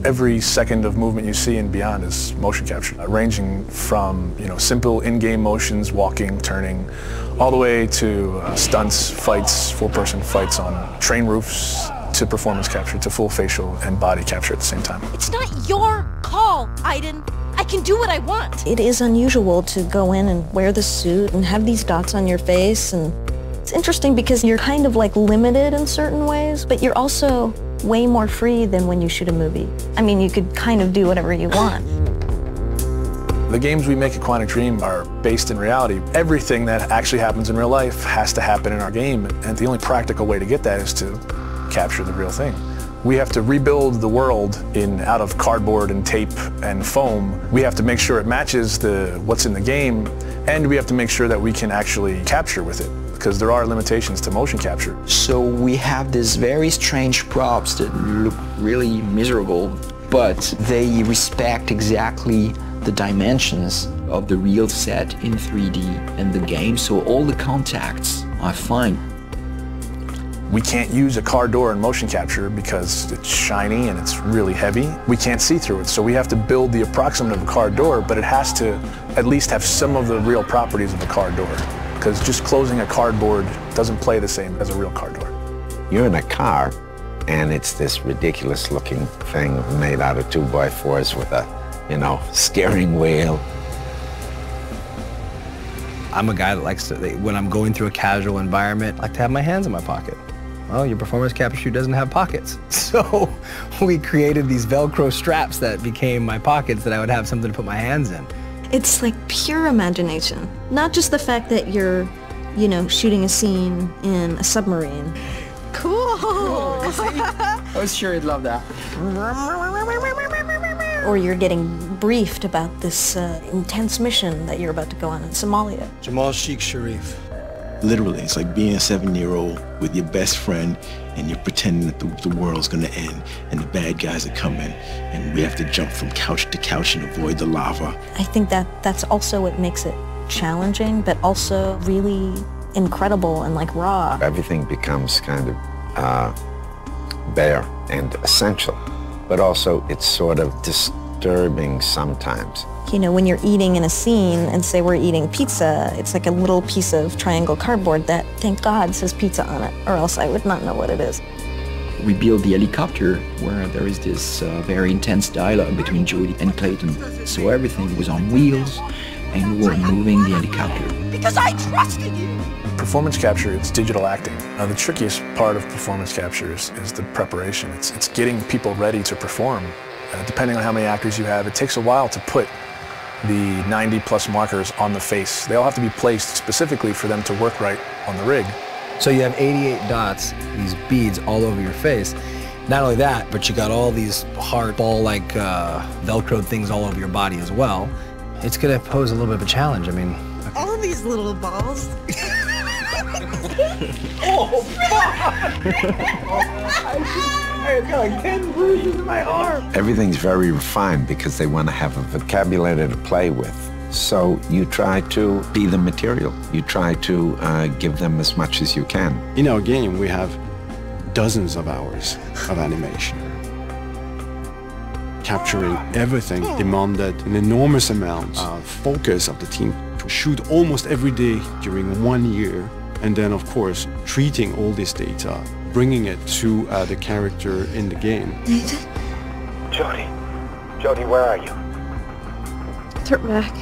Every second of movement you see and beyond is motion capture, ranging from simple in-game motions, walking, turning, all the way to stunts, fights, full-person fights on train roofs, to performance capture, to full facial and body capture at the same time. It's not your call, Aiden. I can do what I want. It is unusual to go in and wear the suit and have these dots on your face, and it's interesting because you're kind of like limited in certain ways, but you're also way more free than when you shoot a movie. I mean, you could kind of do whatever you want. The games we make at Quantic Dream are based in reality. Everything that actually happens in real life has to happen in our game, and the only practical way to get that is to capture the real thing. We have to rebuild the world out of cardboard and tape and foam. We have to make sure it matches what's in the game, and we have to make sure that we can actually capture with it, because there are limitations to motion capture. So we have these very strange props that look really miserable, but they respect exactly the dimensions of the real set in 3D and the game, so all the contacts are fine. We can't use a car door in motion capture because it's shiny and it's really heavy. We can't see through it, so we have to build the approximate of a car door, but it has to at least have some of the real properties of a car door, because just closing a cardboard doesn't play the same as a real car door. You're in a car, and it's this ridiculous-looking thing made out of 2x4s with a, steering wheel. I'm a guy that likes to, when I'm going through a casual environment, I like to have my hands in my pocket. Well, your performance capture shoe doesn't have pockets. So we created these Velcro straps that became my pockets that I would have something to put my hands in. It's like pure imagination. Not just the fact that you're, shooting a scene in a submarine. Cool. I was sure you'd love that. Or you're getting briefed about this intense mission that you're about to go on in Somalia. Jamal Sheikh Sharif. Literally, it's like being a 7-year-old with your best friend and you're pretending that the world's gonna end and the bad guys are coming and we have to jump from couch to couch and avoid the lava. I think that's also what makes it challenging, but also really incredible and like raw. Everything becomes kind of bare and essential, but also it's sort of disturbing sometimes. When you're eating in a scene and say we're eating pizza, it's like a little piece of triangle cardboard that, thank God, says pizza on it, or else I would not know what it is. We built the helicopter where there is this very intense dialogue between Jody and Clayton. So everything was on wheels and we were moving the helicopter. Because I trusted you! Performance capture, it's digital acting. The trickiest part of performance capture is the preparation. It's getting people ready to perform. Depending on how many actors you have, it takes a while to put the 90+ markers on the face. They all have to be placed specifically for them to work right on the rig. So you have 88 dots, these beads all over your face. Not only that, but you got all these hard ball-like Velcro things all over your body as well. It's gonna pose a little bit of a challenge. I mean, All these little balls. oh, fuck! I got like 10 bruises in my arm. Everything's very refined because they want to have a vocabulary to play with. So you try to be the material. You try to give them as much as you can. In our game, we have dozens of hours of animation. Capturing everything demanded an enormous amount of focus of the team to shoot almost every day during 1 year. And then, of course, treating all this data, bringing it to the character in the game. Jody, where are you? Turn back.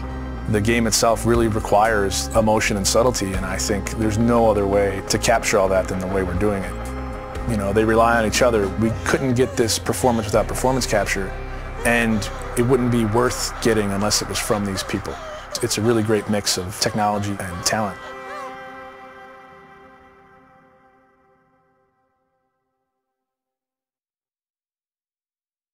The game itself really requires emotion and subtlety, and I think there's no other way to capture all that than the way we're doing it. They rely on each other. We couldn't get this performance without performance capture, and it wouldn't be worth getting unless it was from these people. It's a really great mix of technology and talent.